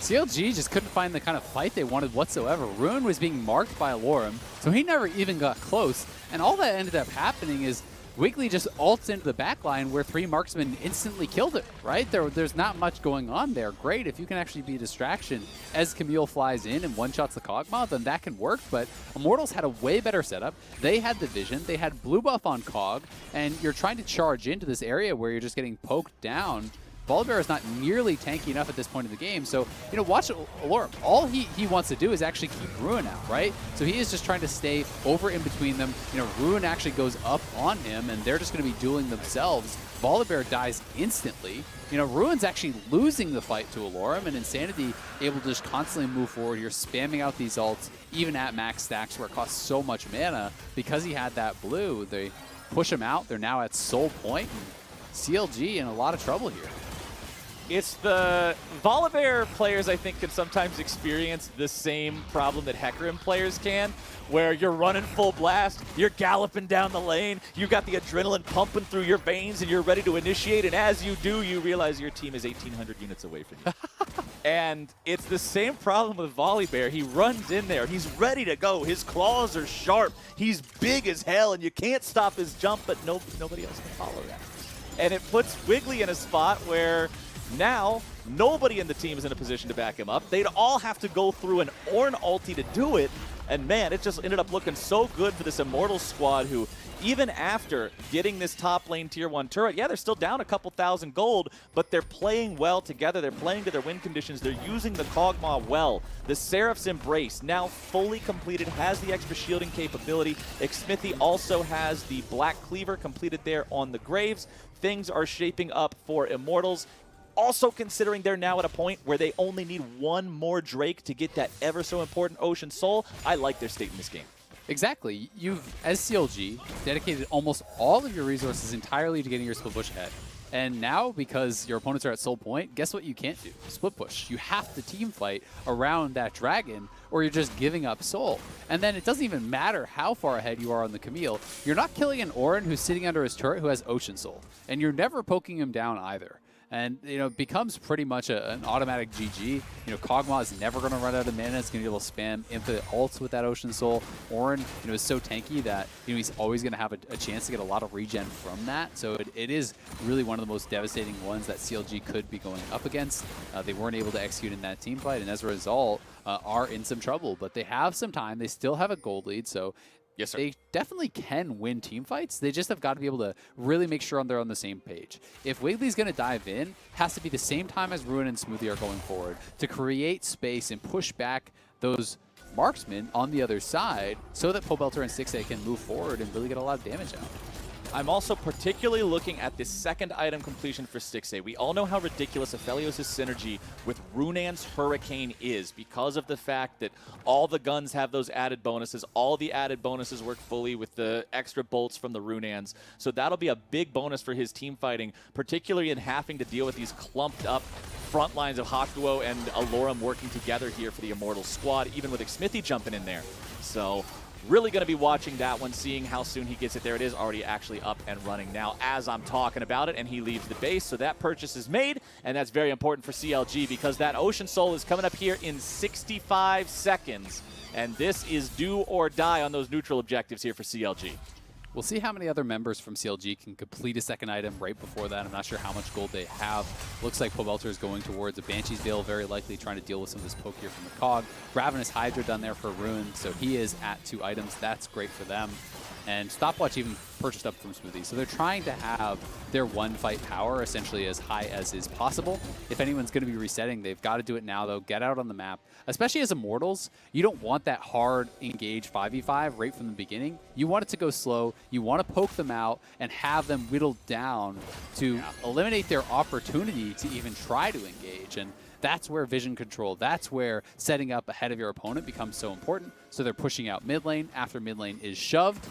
S6: CLG just couldn't find the kind of fight they wanted whatsoever. Ruin was being marked by Allorim, so he never even got close. And all that ended up happening is Wiggily just ults into the backline where 3 marksmen instantly killed it, right? There's not much going on there. Great, if you can actually be a distraction as Camille flies in and one-shots the Kog'Maw, then that can work, but Immortals had a way better setup. They had the vision, they had blue buff on Kog, and you're trying to charge into this area where you're just getting poked down. Volibear is not nearly tanky enough at this point in the game, so, you know, watch Allorim. All he wants to do is actually keep Ruin out, right? So he is just trying to stay over in between them. You know, Ruin actually goes up on him, and they're just going to be dueling themselves. Volibear dies instantly. You know, Ruin's actually losing the fight to Allorim, and Insanity able to just constantly move forward here, spamming out these ults, even at max stacks where it costs so much mana. Because he had that blue, they push him out. They're now at soul point, and CLG in a lot of trouble here.
S5: It's the Volibear players, I think, can sometimes experience the same problem that Hecarim players can, where you're running full blast, you're galloping down the lane, you got the adrenaline pumping through your veins, and you're ready to initiate, and as you do, you realize your team is 1,800 units away from you. And it's the same problem with Volibear. He runs in there, he's ready to go, his claws are sharp, he's big as hell, and you can't stop his jump, but nobody else can follow that. And it puts Wiggily in a spot where now, nobody in the team is in a position to back him up. They'd all have to go through an Ornn ulti to do it. And man, it just ended up looking so good for this Immortals squad who, even after getting this top lane tier 1 turret, yeah, they're still down a couple thousand gold, but they're playing well together. They're playing to their win conditions. They're using the Kog'Maw well. The Seraph's Embrace, now fully completed, has the extra shielding capability. Xmithie also has the Black Cleaver completed there on the Graves. Things are shaping up for Immortals. Also considering they're now at a point where they only need 1 more Drake to get that ever so important Ocean Soul, I like their state in this game.
S6: Exactly. You've, as CLG, dedicated almost all of your resources entirely to getting your split push ahead. And now, because your opponents are at soul point, guess what you can't do? Split push. You have to team fight around that dragon, or you're just giving up soul. And then it doesn't even matter how far ahead you are on the Camille. You're not killing an Ornn who's sitting under his turret who has Ocean Soul. And you're never poking him down either. And, you know, it becomes pretty much an automatic GG. You know, Kog'Maw is never going to run out of mana. It's going to be able to spam infinite ults with that Ocean Soul. Ornn, you know, is so tanky that, you know, he's always going to have a chance to get a lot of regen from that. So it is really one of the most devastating ones that CLG could be going up against. They weren't able to execute in that team fight, and as a result, are in some trouble. But they have some time. They still have a gold lead, so
S5: yes, sir.
S6: They definitely can win team fights. They just have got to be able to really make sure they're on the same page. If Wiggly's going to dive in, it has to be the same time as Ruin and Smoothie are going forward to create space and push back those marksmen on the other side so that Pobelter and Stixxay can move forward and really get a lot of damage out.
S5: I'm also particularly looking at this second item completion for Stixxay. We all know how ridiculous Aphelios' synergy with Runan's Hurricane is because of the fact that all the guns have those added bonuses. All the added bonuses work fully with the extra bolts from the Runans. So that'll be a big bonus for his team fighting, particularly in having to deal with these clumped up front lines of Hakuho and Allorim working together here for the Immortals squad, even with Xmithie jumping in there. So Really going to be watching that one, seeing how soon he gets it. There it is, already actually up and running now as I'm talking about it, and he leaves the base. So that purchase is made, and that's very important for CLG because that Ocean Soul is coming up here in 65 seconds. And this is do or die on those neutral objectives here for CLG.
S6: We'll see how many other members from CLG can complete a second item right before that. I'm not sure how much gold they have. Looks like Pobelter is going towards a Banshee's Veil, very likely trying to deal with some of this poke here from the Cog. Ravenous Hydra done there for Ruin, so he is at 2 items. That's great for them. And Stopwatch even purchased up from Smoothie. So they're trying to have their one fight power essentially as high as is possible. If anyone's going to be resetting, they've got to do it now, though. Get out on the map. Especially as Immortals, you don't want that hard engage 5v5 right from the beginning. You want it to go slow. You want to poke them out and have them whittled down to eliminate their opportunity to even try to engage. And that's where vision control, that's where setting up ahead of your opponent becomes so important. So they're pushing out mid lane. After mid lane is shoved,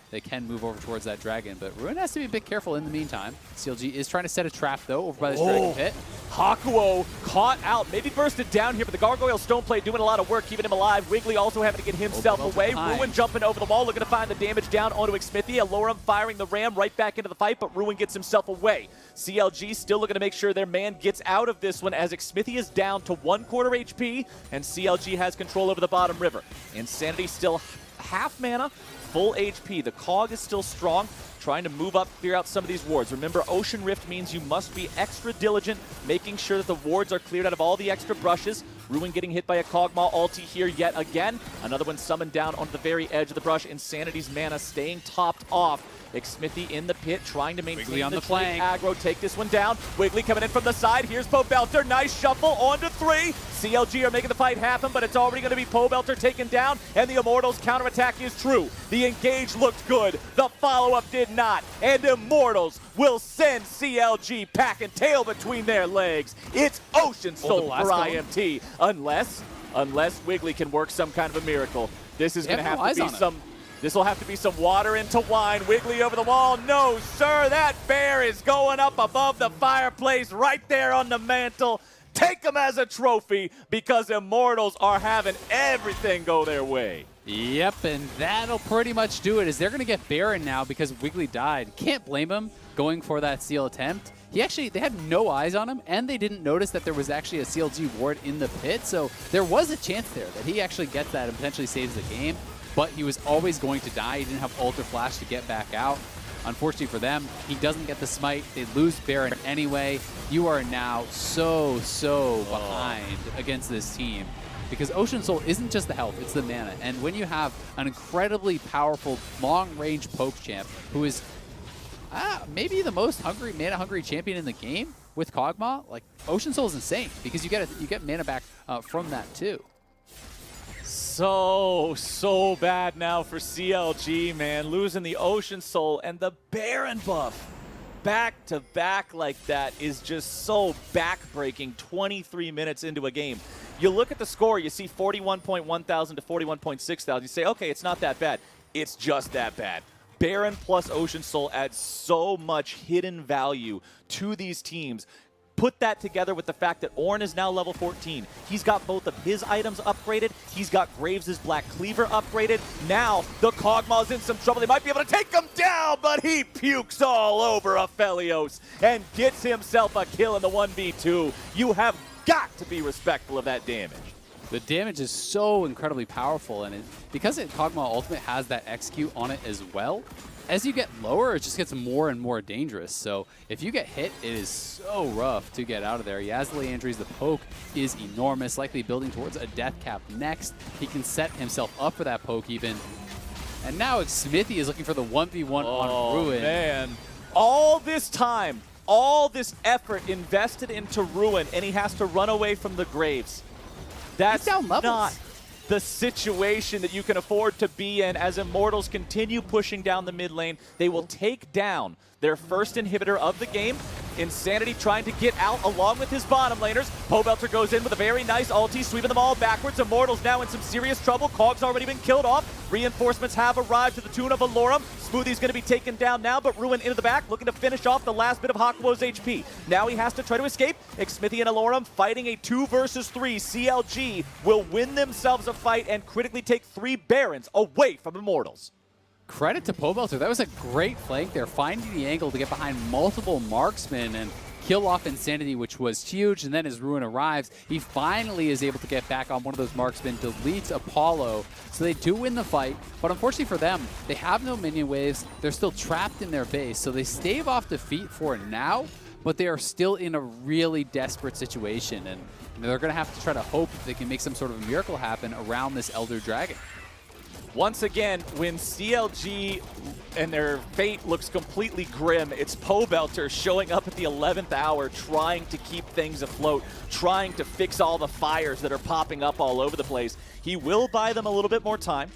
S6: they can move over towards that dragon, but Ruin has to be a bit careful in the meantime. CLG is trying to set a trap, though, over by this dragon pit.
S5: Hakuho caught out, maybe bursted down here, but the Gargoyle Stoneplate doing a lot of work, keeping him alive. Wiggily also having to get himself away. Ruin jumping over the wall, looking to find the damage down onto Xmithie. Allorim firing the ram right back into the fight, but Ruin gets himself away. CLG still looking to make sure their man gets out of this one as Xmithie is down to 1/4 HP, and CLG has control over the bottom river. Insanity still half mana, full HP. The Cog is still strong, trying to move up, clear out some of these wards. Remember, Ocean Rift means you must be extra diligent, making sure that the wards are cleared out of all the extra brushes. Ruin getting hit by a Kog'Maw ulti here yet again. Another one summoned down onto the very edge of the brush. Insanity's mana staying topped off. Xmithie in the pit, trying to maintain
S6: Wiggily on the
S5: flank.
S6: flank.
S5: Aggro, take this one down. Wiggily coming in from the side. Here's Pobelter. Nice shuffle onto 3. CLG are making the fight happen, but it's already going to be Pobelter taken down, and the Immortals counterattack is true. The engage looked good. The follow-up did not, and Immortals will send CLG pack and tail between their legs. It's Ocean Soul for IMT, unless Wiggily can work some kind of a miracle. This is going to have to be some... This will have to be some water into wine. Wiggily over the wall. No, sir. That bear is going up above the fireplace right there on the mantle. Take them as a trophy because Immortals are having everything go their way.
S6: Yep, and that'll pretty much do it. As they're going to get Baron now because Wiggily died. Can't blame him going for that steal attempt. They had no eyes on him, and they didn't notice that there was actually a CLG ward in the pit. So there was a chance there that he actually gets that and potentially saves the game. But he was always going to die. He didn't have Ult or Flash to get back out. Unfortunately for them, he doesn't get the smite. They lose Baron anyway. You are now so behind against this team because Ocean Soul isn't just the health, it's the mana. And when you have an incredibly powerful long-range poke champ who is maybe the most mana-hungry champion in the game with Kog'Maw, like Ocean Soul is insane because you get mana back from that too.
S5: So bad now for CLG, man. Losing the Ocean Soul and the Baron buff back to back like that is just so back-breaking 23 minutes into a game. You look at the score, you see 41.1 thousand to 41.6 thousand. You say, okay, it's not that bad. It's just that bad. Baron plus Ocean Soul adds so much hidden value to these teams. Put that together with the fact that Ornn is now level 14. He's got both of his items upgraded. He's got Graves' Black Cleaver upgraded. Now the Kog'Maw's in some trouble. They might be able to take him down, but he pukes all over Aphelios and gets himself a kill in the 1v2. You have got to be respectful of that damage.
S6: The damage is so incredibly powerful, and because Kog'Maw Ultimate has that execute on it as well, as you get lower, it just gets more and more dangerous. So if you get hit, it is so rough to get out of there. Yasli Andries, the poke is enormous, likely building towards a death cap next. He can set himself up for that poke even. And now Xmithie is looking for the 1v1 on Ruin.
S5: Man, all this time, all this effort invested into Ruin, and he has to run away from the Graves. That's not the situation that you can afford to be in as Immortals continue pushing down the mid lane. They will take down their first inhibitor of the game. Insanity trying to get out along with his bottom laners. Pobelter goes in with a very nice ulti, sweeping them all backwards. Immortals now in some serious trouble. Kog's already been killed off. Reinforcements have arrived to the tune of Allorim. Smoothie's going to be taken down now, but Ruin into the back, looking to finish off the last bit of Hakuho's HP. Now he has to try to escape. Xmithie and Allorim fighting a 2 versus 3. CLG will win themselves a fight and critically take 3 Barons away from Immortals.
S6: Credit to Pobelter. That was a great flank there, finding the angle to get behind multiple marksmen and kill off Insanity, which was huge. And then as Ruin arrives, he finally is able to get back on one of those marksmen, deletes Apollo. So they do win the fight, but unfortunately for them, they have no minion waves. They're still trapped in their base, so they stave off defeat for now, but they are still in a really desperate situation. And they're going to have to try to hope they can make some sort of miracle happen around this Elder Dragon.
S5: Once again, when CLG and their fate looks completely grim, it's Pobelter showing up at the 11th hour, trying to keep things afloat, trying to fix all the fires that are popping up all over the place. He will buy them a little bit more time.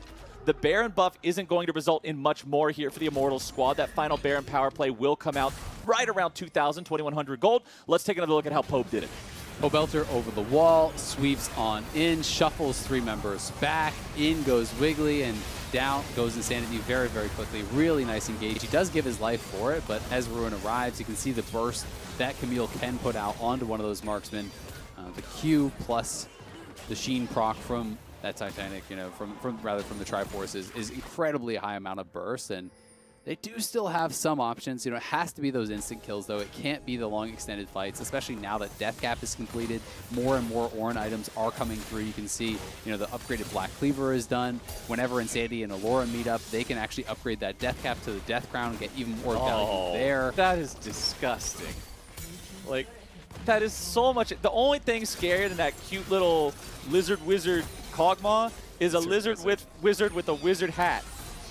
S5: The Baron buff isn't going to result in much more here for the Immortals squad. That final Baron power play will come out right around 2,000, 2,100 gold. Let's take another look at how Pobe did it.
S6: Pobelter over the wall, sweeps on in, shuffles 3 members back, in goes Wiggily, and down goes Insanity very, very quickly. Really nice engage. He does give his life for it, but as Ruin arrives, you can see the burst that Camille can put out onto one of those marksmen. The Q plus the Sheen proc from that Titanic, you know, from the Triforce is incredibly high amount of burst, and they do still have some options. You know, it has to be those instant kills, though. It can't be the long extended fights, especially now that Death Cap is completed. More and more Ornn items are coming through. You can see, you know, the upgraded Black Cleaver is done. Whenever Insanity and Allorim meet up, they can actually upgrade that Death Cap to the Death Crown and get even more value there.
S5: That is disgusting. Like, that is so much. The only thing scarier than that cute little lizard wizard Kog'Maw is a wizard with a wizard hat.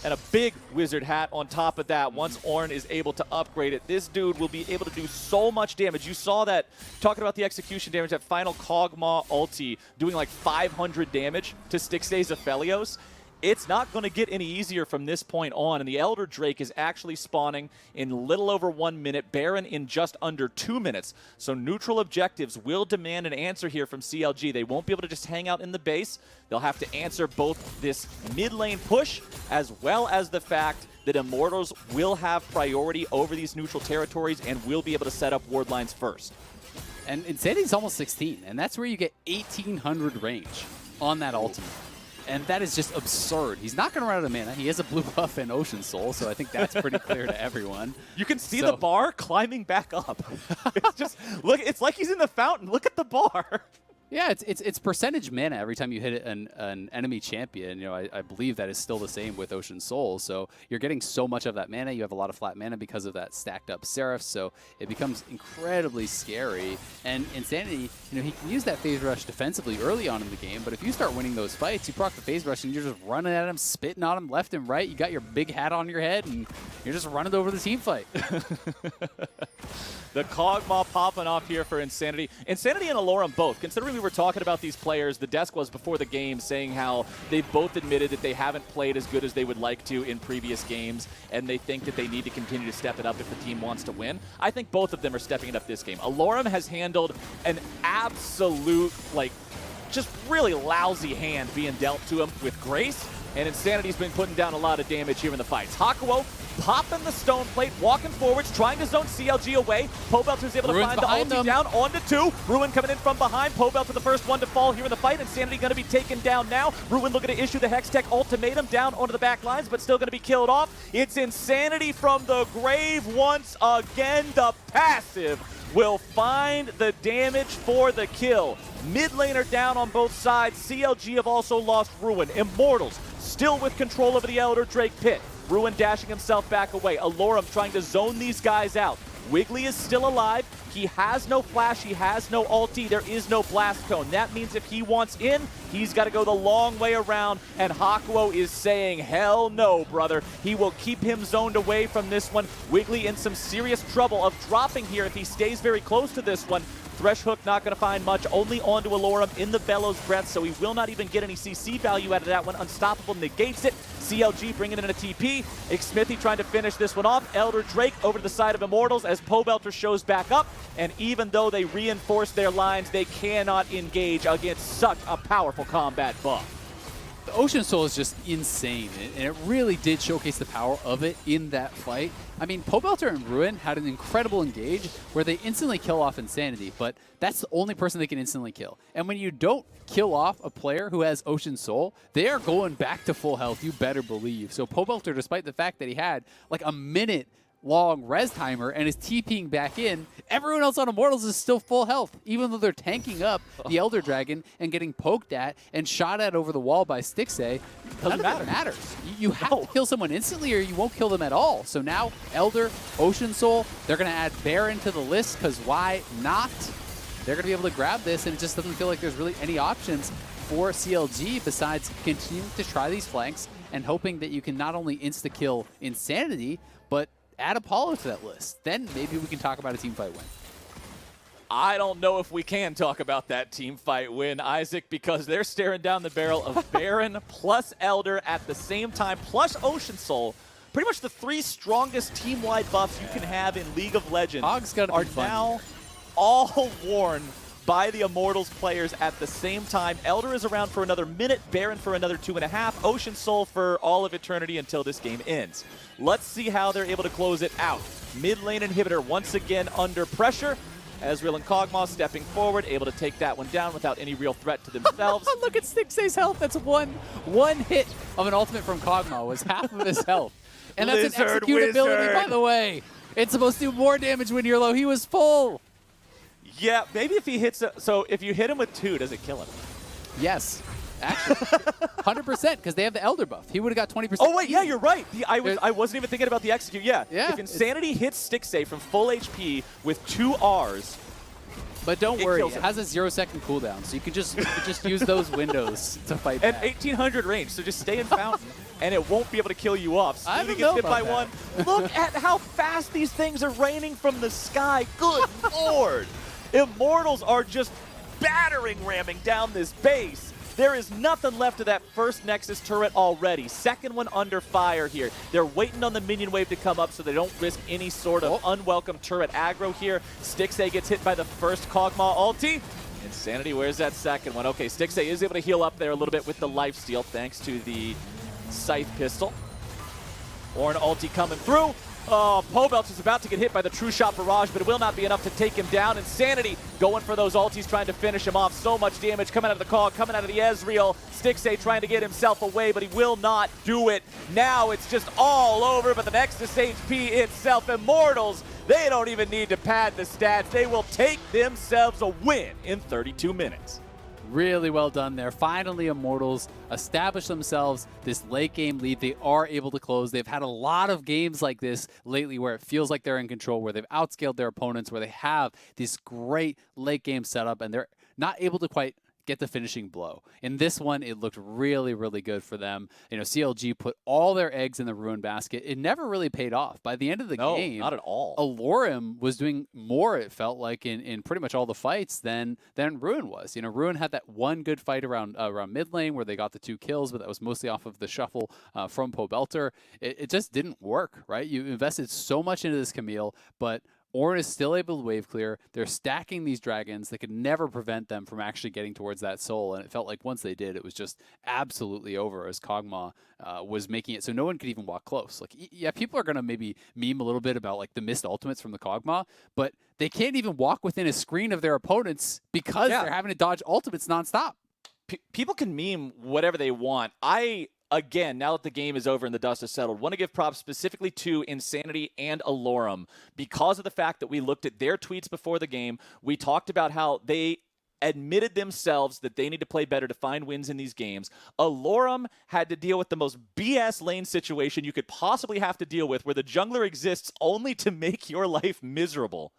S5: And a big wizard hat on top of that once Ornn is able to upgrade it. This dude will be able to do so much damage. You saw that, talking about the execution damage, that final Kog'Maw ulti doing like 500 damage to Stixxay's Aphelios. It's not going to get any easier from this point on, and the Elder Drake is actually spawning in little over 1 minute, Baron in just under 2 minutes. So neutral objectives will demand an answer here from CLG. They won't be able to just hang out in the base. They'll have to answer both this mid lane push as well as the fact that Immortals will have priority over these neutral territories and will be able to set up ward lines first.
S6: And Insanity's almost 16, and that's where you get 1,800 range on that ultimate. And that is just absurd. He's not going to run out of mana. He has a blue buff and Ocean Soul, so I think that's pretty clear to everyone.
S5: You can see the bar climbing back up. It's just, look, it's like he's in the fountain. Look at the bar.
S6: Yeah, it's percentage mana every time you hit an enemy champion. You know, I believe that is still the same with Ocean Soul. So you're getting so much of that mana. You have a lot of flat mana because of that stacked up Seraph. So it becomes incredibly scary. And Insanity, you know, he can use that phase rush defensively early on in the game. But if you start winning those fights, you proc the phase rush and you're just running at him, spitting on him left and right. You got your big hat on your head and you're just running over the team fight.
S5: The Kog'Maw popping off here for Insanity. Insanity and Allorim both. Considering we were talking about these players, the desk was before the game saying how they've both admitted that they haven't played as good as they would like to in previous games, and they think that they need to continue to step it up if the team wants to win. I think both of them are stepping it up this game. Allorim has handled an absolute, like, just really lousy hand being dealt to him with grace, and Insanity's been putting down a lot of damage here in the fights. Hakuho popping the stone plate, walking forwards, trying to zone CLG away. Pobelter's able to find the ulti down, onto 2. Ruin coming in from behind. Pobelter the first one to fall here in the fight. Insanity going to be taken down now. Ruin looking to issue the Hextech ultimatum down onto the back lines, but still going to be killed off. It's Insanity from the grave once again. The passive will find the damage for the kill. Mid laner down on both sides. CLG have also lost Ruin. Immortals still with control over the Elder Drake pit. Ruin dashing himself back away. Allorim trying to zone these guys out. Wiggily is still alive. He has no flash. He has no ulti. There is no blast cone. That means if he wants in, He's got to go the long way around, and Hakuho is saying, hell no, brother. He will keep him zoned away from this one. Wiggily in some serious trouble of dropping here if he stays very close to this one. Thresh hook not going to find much, only onto Allorim in the Bellows Breath, so he will not even get any CC value out of that one. Unstoppable negates it. CLG bringing in a TP. Xmithie trying to finish this one off. Elder Drake over to the side of Immortals as Pobelter shows back up, and even though they reinforce their lines, they cannot engage against such a powerful combat buff.
S6: The Ocean Soul is just insane, and it really did showcase the power of it in that fight. I mean, Pobelter and Ruin had an incredible engage where they instantly kill off Insanity, but that's the only person they can instantly kill. And when you don't kill off a player who has Ocean Soul, they are going back to full health, you better believe. So Pobelter, despite the fact that he had like a minute-long res timer and is TPing back in, everyone else on Immortals is still full health, even though they're tanking up the Elder Dragon and getting poked at and shot at over the wall by Stixxay. None of it matters. You have to kill someone instantly or you won't kill them at all. So now Elder, Ocean Soul, they're going to add Baron to the list because why not? They're going to be able to grab this, and it just doesn't feel like there's really any options for CLG besides continuing to try these flanks and hoping that you can not only insta-kill Insanity, but add Apollo to that list. Then maybe we can talk about a team fight win.
S5: I don't know if we can talk about that team fight win, Isaac, because they're staring down the barrel of Baron plus Elder at the same time, plus Ocean Soul. Pretty much the three strongest team-wide buffs you can have in League of Legends are now all worn by the Immortals players at the same time. Elder is around for another minute, Baron for another 2.5, Ocean Soul for all of eternity until this game ends. Let's see how they're able to close it out. Mid lane inhibitor once again under pressure. Ezreal and Kog'Maw stepping forward, able to take that one down without any real threat to themselves.
S6: Look at Stixxay's health. That's one hit of an ultimate from Kog'Maw was half of his health. And that's an executability, by the way. It's supposed to do more damage when you're low. He was full.
S5: Yeah, maybe if he hits so if you hit him with 2, does it kill him?
S6: Yes. Actually, 100%, because they have the Elder buff. He would have got 20%.
S5: Oh, wait, yeah, you're right. I wasn't even thinking about the execute. Yeah.
S6: Yeah,
S5: if Insanity hits Stixxay from full HP with 2 Rs.
S6: But don't worry, it has a 0-second cooldown, so you can just use those windows to fight back.
S5: And 1800 range, so just stay in Fountain, and it won't be able to kill you off.
S6: I
S5: Smoothie
S6: don't
S5: gets
S6: know
S5: hit by
S6: about
S5: one. Look at how fast these things are raining from the sky. Good Lord. Immortals are just ramming down this base. There is nothing left of that first Nexus turret already. Second one under fire here. They're waiting on the minion wave to come up so they don't risk any sort of unwelcome turret aggro here. Stixxay gets hit by the first Kog'Maw ulti. Insanity, where's that second one? Okay, Stixxay is able to heal up there a little bit with the lifesteal thanks to the Scythe pistol. Ornn ulti coming through. Oh, Pobelter is about to get hit by the True Shot Barrage, but it will not be enough to take him down. Insanity going for those ultis, trying to finish him off. So much damage coming out of the Kog, coming out of the Ezreal. Stixxay trying to get himself away, but he will not do it. Now it's just all over, but the Nexus HP itself, Immortals, they don't even need to pad the stats. They will take themselves a win in 32 minutes.
S6: Really well done there. Finally, Immortals establish themselves this late game lead. They are able to close. They've had a lot of games like this lately where it feels like they're in control, where they've outscaled their opponents, where they have this great late game setup, and they're not able to quite get the finishing blow. In this one, it looked really, really good for them. You know, CLG put all their eggs in the Ruin basket. It never really paid off. By the end of the game,
S5: not at all.
S6: Allorim was doing more, it felt like, in pretty much all the fights than Ruin was. You know, Ruin had that one good fight around mid lane where they got the 2 kills, but that was mostly off of the shuffle from Pobelter. It just didn't work, right? You invested so much into this Camille, but Ornn is still able to wave clear. They're stacking these dragons. They could never prevent them from actually getting towards that soul. And it felt like once they did, it was just absolutely over as Kog'Maw was making it so no one could even walk close. Like, yeah, people are going to maybe meme a little bit about like the missed ultimates from the Kog'Maw, but they can't even walk within a screen of their opponents because they're having to dodge ultimates nonstop.
S5: People can meme whatever they want. Again, now that the game is over and the dust has settled, want to give props specifically to Insanity and Allorim because of the fact that we looked at their tweets before the game. We talked about how they admitted themselves that they need to play better to find wins in these games. Allorim had to deal with the most BS lane situation you could possibly have to deal with, where the jungler exists only to make your life miserable.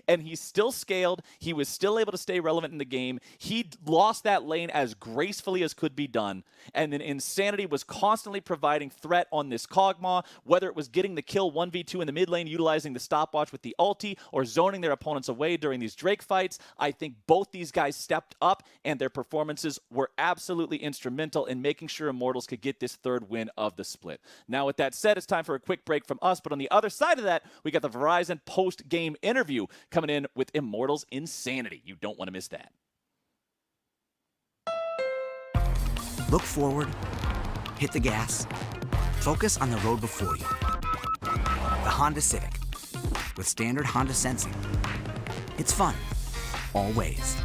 S5: and he still scaled. He was still able to stay relevant in the game. He lost that lane as gracefully as could be done. And then Insanity was constantly providing threat on this Kog'Maw, whether it was getting the kill 1v2 in the mid lane, utilizing the stopwatch with the ulti, or zoning their opponents away during these Drake fights. I think both these guys stepped up, and their performances were absolutely instrumental in making sure Immortals could get this third win of the split. Now, with that said, it's time for a quick break from us, but on the other side of that, we got the Verizon post-game interview coming in with Immortals Insanity. You don't want to miss that.
S7: Look forward, hit the gas, focus on the road before you. The Honda Civic, with standard Honda sensing. It's fun, always.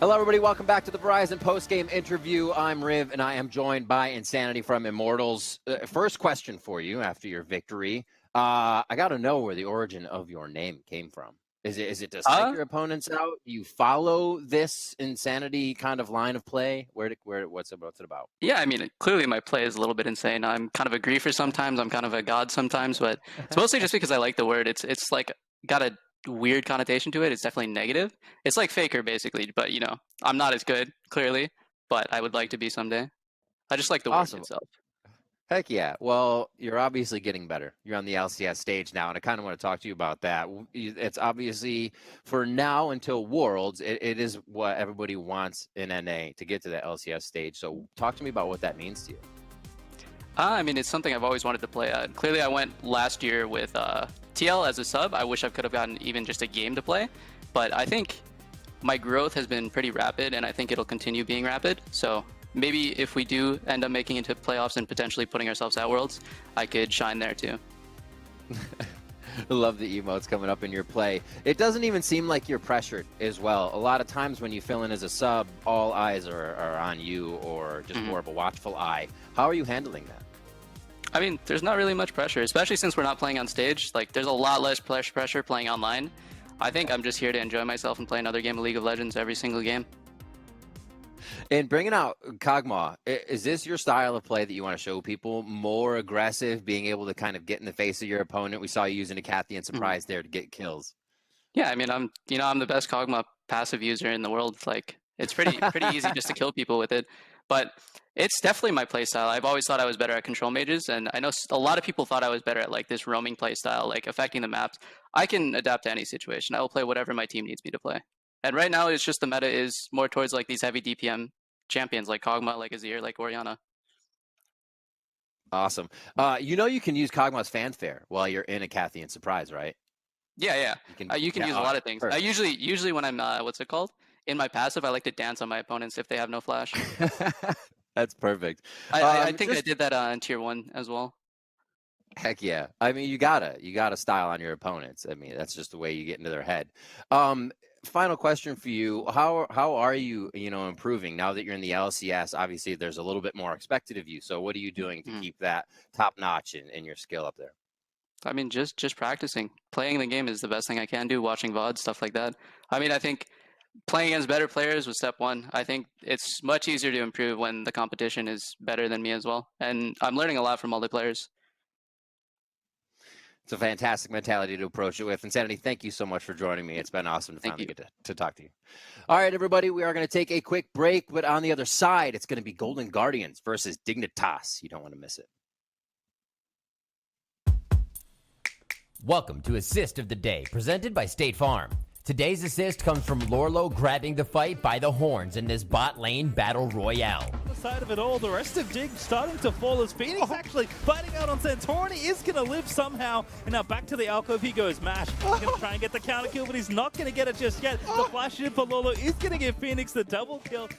S8: Hello, everybody. Welcome back to the Verizon postgame interview. I'm Riv, and I am joined by Insanity from Immortals. First question for you after your victory. I got to know where the origin of your name came from. Is it to psych your opponents out? Do you follow this Insanity kind of line of play? What's it about?
S9: Yeah, I mean, clearly my play is a little bit insane. I'm kind of a griefer sometimes. I'm kind of a god sometimes, but it's mostly just because I like the word. It's like got a weird connotation to it. It's definitely negative. It's like FLICKR basically, but you know, I'm not as good clearly, but I would like to be someday. I just like the word itself.
S8: Heck yeah. Well, you're obviously getting better. You're on the LCS stage now, and I kind of want to talk to you about that. It's obviously, for now until Worlds, it is what everybody wants in NA to get to the LCS stage. So talk to me about what that means to you.
S9: I mean, it's something I've always wanted to play at. Clearly, I went last year with TL as a sub. I wish I could have gotten even just a game to play, but I think my growth has been pretty rapid, and I think it'll continue being rapid. So maybe if we do end up making it to playoffs and potentially putting ourselves at Worlds, I could shine there too.
S8: I love the emotes coming up in your play. It doesn't even seem like you're pressured as well. A lot of times when you fill in as a sub, all eyes are on you, or just more of a watchful eye. How are you handling that?
S9: I mean, there's not really much pressure, especially since we're not playing on stage. Like, there's a lot less pressure playing online. I think I'm just here to enjoy myself and play another game of League of Legends every single game.
S8: And bringing out Kog'Maw, is this your style of play that you want to show people? More aggressive, being able to kind of get in the face of your opponent? We saw you using a Cathy surprise there to get kills.
S9: Yeah, I mean, I'm the best Kog'Maw passive user in the world. Like, it's pretty easy just to kill people with it. But it's definitely my playstyle. I've always thought I was better at control mages, and I know a lot of people thought I was better at like this roaming playstyle, like affecting the maps. I can adapt to any situation. I will play whatever my team needs me to play. And right now, it's just the meta is more towards like these heavy DPM champions, like Kog'Maw, like Azir, like Orianna.
S8: Awesome. You can use Kog'Maw's fanfare while you're in a Cathy surprise, right?
S9: Yeah. You can use a lot of things.
S8: Perfect.
S9: I usually when I'm what's it called? In my passive, I like to dance on my opponents if they have no flash.
S8: That's perfect.
S9: I think I did that in Tier 1 as well.
S8: Heck yeah. I mean, you gotta style on your opponents. I mean, that's just the way you get into their head. Final question for you. How are you, improving now that you're in the LCS? Obviously, there's a little bit more expected of you. So what are you doing to keep that top notch in your skill up there?
S9: I mean, just practicing. Playing the game is the best thing I can do, watching VOD, stuff like that. I mean, I think playing against better players was step one. I think it's much easier to improve when the competition is better than me as well. And I'm learning a lot from all the players.
S8: It's a fantastic mentality to approach it with. Insanity, thank you so much for joining me. It's been awesome to finally get to talk to you. All right, everybody, we are going to take a quick break, but on the other side, it's going to be Golden Guardians versus Dignitas. You don't want to miss it.
S10: Welcome to Assist of the Day, presented by State Farm. Today's assist comes from Lorlo grabbing the fight by the horns in this bot lane battle royale.
S11: On the side of it all, the rest of Dig starting to fall as Phoenix actually fighting out on Santorini is going to live somehow. And now back to the alcove he goes. Mash he's going to try and get the counter kill, but he's not going to get it just yet. The flash in for Lorlo is going to give Phoenix the double kill.